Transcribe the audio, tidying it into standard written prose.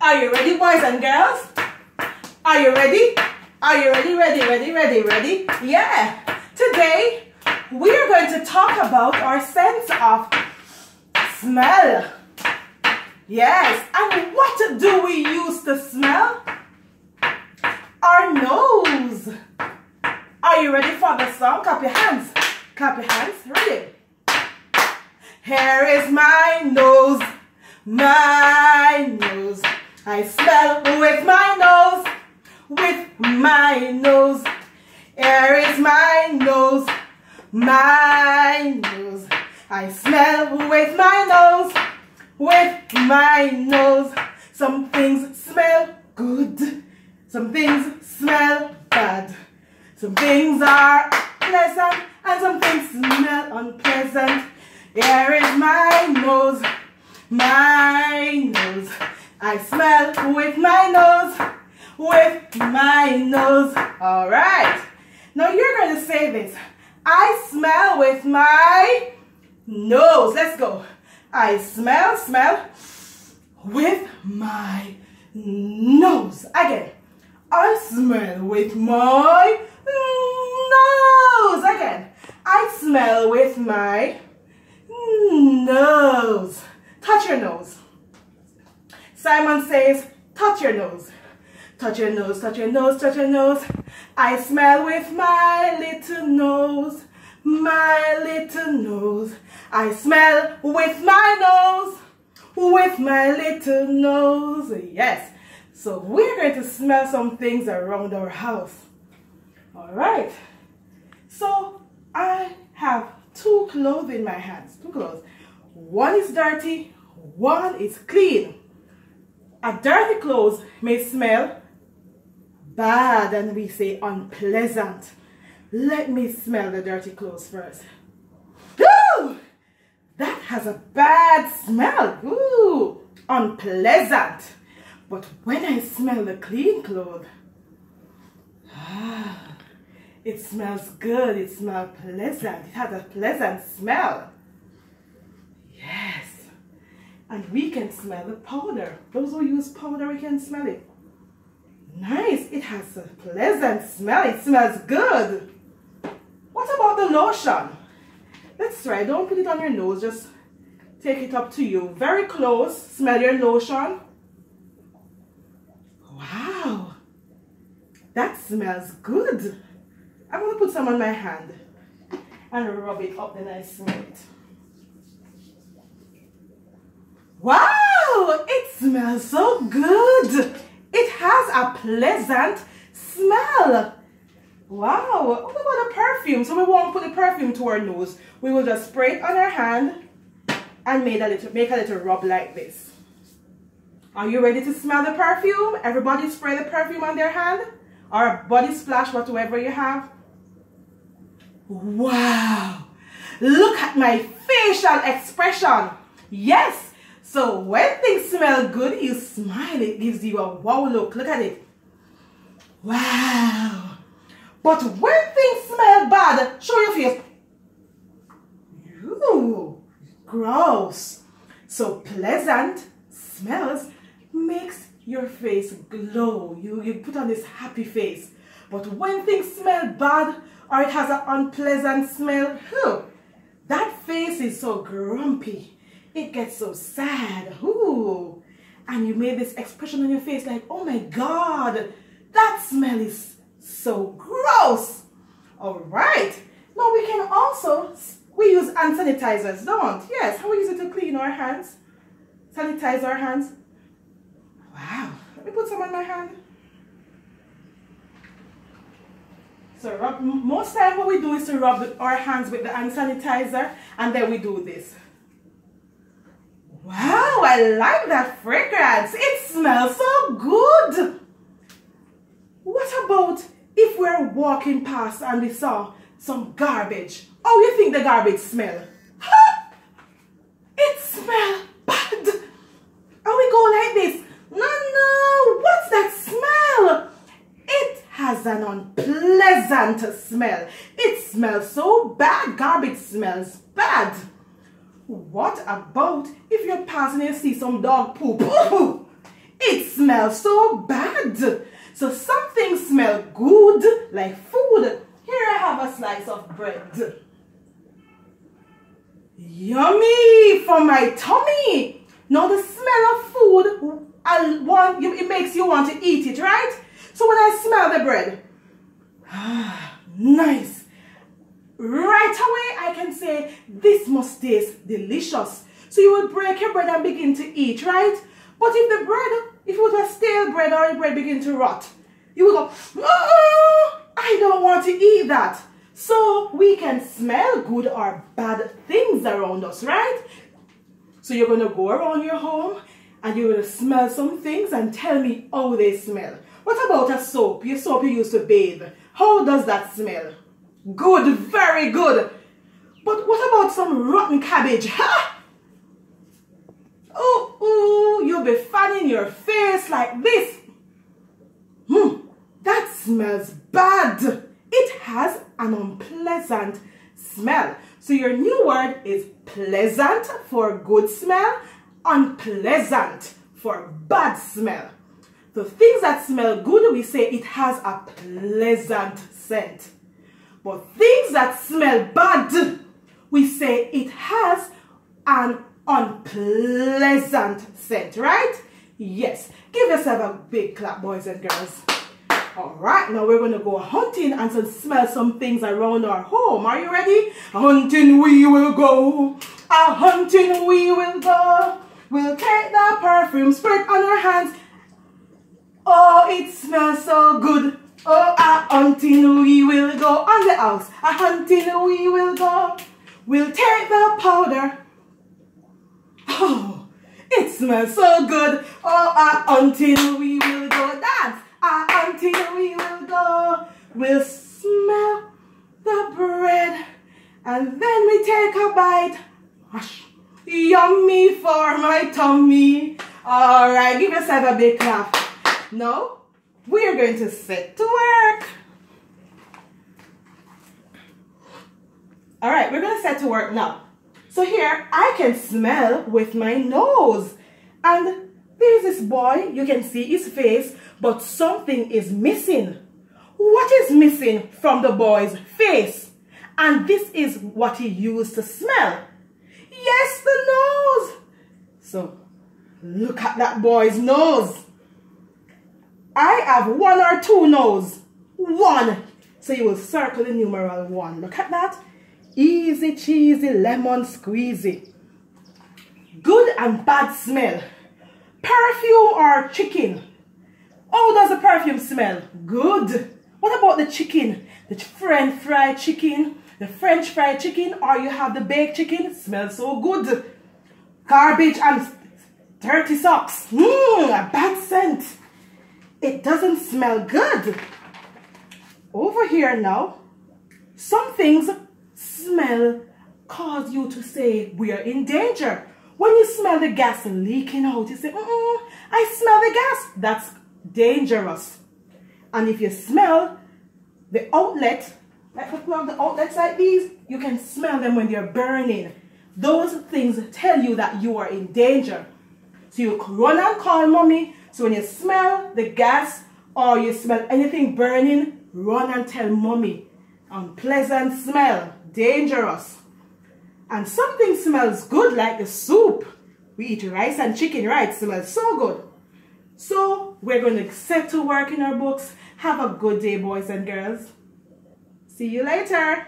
Are you ready, boys and girls? Are you ready? Are you ready? Yeah. Today, we are going to talk about our sense of smell. Yes. And what do we use to smell? Our nose. Are you ready for the song? Clap your hands. Clap your hands. Ready? Here is my nose. My nose. I smell with my nose. With my nose. Here is my nose. My nose. I smell with my nose. With my nose. Some things smell good. Some things smell bad. Some things are pleasant and some things smell unpleasant. Here is my nose. My nose. I smell with my nose. With my nose. All right. Now you're going to say this. I smell with my nose. Let's go. I smell with my nose. Again. I smell with my nose. Again. I smell with my nose. Touch your nose. Simon says, touch your nose. Touch your nose, touch your nose, touch your nose. I smell with my little nose. My little nose. I smell with my nose. With my little nose. Yes. So we're going to smell some things around our house. All right. So I have two clothes in my hands. Two clothes. One is dirty. One is clean. A dirty clothes may smell bad and we say unpleasant. Let me smell the dirty clothes first. Ooh, that has a bad smell. Ooh, unpleasant. But when I smell the clean clothes, it smells good. It smells pleasant. It has a pleasant smell. Yes. And we can smell the powder. Those who use powder, we can smell it. Nice. It has a pleasant smell. It smells good. What about the lotion? Let's try. Don't put it on your nose. Just take it up to you. Very close. Smell your lotion. Wow. That smells good. I'm going to put some on my hand and rub it up, then I smell it. Wow, it smells so good. It has a pleasant smell. Wow, what about the perfume? So we won't put the perfume to our nose. We will just spray it on our hand and make a little rub like this. Are you ready to smell the perfume? Everybody spray the perfume on their hand or body splash, whatever you have. Wow, look at my facial expression. Yes. So when things smell good, you smile. It gives you a wow look. Look at it. Wow. But when things smell bad, show your face. Ooh, gross. So pleasant smells makes your face glow. You put on this happy face. But when things smell bad or it has an unpleasant smell, that face is so grumpy. It gets so sad. Ooh. And you made this expression on your face like, oh my God, that smell is so gross. All right. Now we can also, we use hand sanitizers, don't? Yes, how we use it to clean our hands. Sanitize our hands. Wow. Let me put some on my hand. So most time what we do is to rub our hands with the hand sanitizer and then we do this. Wow, I like that fragrance. It smells so good. What about if we're walking past and we saw some garbage? How do you think the garbage smell? It smells bad. And we go like this. No, what's that smell? It has an unpleasant smell. It smells so bad. Garbage smells bad. What about if you're passing and you see some dog poop? It smells so bad. So some things smell good, like food. Here I have a slice of bread. Yummy for my tummy. Now the smell of food, it makes you want to eat it, right? So when I smell the bread, nice. Right away I can say, this must taste delicious. So you will break your bread and begin to eat, right? But if it was a stale bread or the bread begin to rot, you will go, oh, I don't want to eat that. So we can smell good or bad things around us, right? So you're going to go around your home and you're going to smell some things and tell me how they smell. What about a soap? Your soap you used to bathe. How does that smell? Good, very good. But what about some rotten cabbage? Ha! Oh, you'll be fanning your face like this. That smells bad. It has an unpleasant smell. So your new word is pleasant for good smell, unpleasant for bad smell. The things that smell good, we say it has a pleasant scent. But things that smell bad, we say it has an unpleasant scent, right? Yes. Give yourself a big clap, boys and girls. All right, now we're going to go hunting and smell some things around our home. Are you ready? Hunting we will go. A hunting we will go. We'll take the perfume, spread on our hands. Oh, it smells so good. Oh, a hunting we will go. On the house, a hunting we will go. We'll take the powder. Oh, it smells so good. Oh, a hunting we will go. Dance. Until we will go, we'll smell the bread, and then we take a bite. Hush. Yummy for my tummy. All right, give yourself a big clap. Now, we're going to set to work. All right, we're going to set to work now. So here, I can smell with my nose. And there's this boy, you can see his face, but something is missing. What is missing from the boy's face? And this is what he used to smell. Yes, the nose. So, look at that boy's nose. I have one or two nose. One. So you will circle the numeral 1. Look at that. Easy cheesy lemon squeezy. Good and bad smell. Perfume or chicken? How does the perfume smell? Good. What about the chicken? The French fried chicken, the French fried chicken, or you have the baked chicken? Smells so good. Garbage and dirty socks. A bad scent. It doesn't smell good. Over here now, some things smell cause you to say we are in danger. When you smell the gas leaking out, you say, I smell the gas. That's dangerous. And if you smell the outlet, like the outlets like these, you can smell them when they're burning. Those things tell you that you are in danger. So you run and call mommy. So when you smell the gas or you smell anything burning, run and tell mommy. Unpleasant smell, dangerous. And something smells good like the soup. We eat rice and chicken, right? Smells so good. So we're going to set to work in our books. Have a good day, boys and girls. See you later.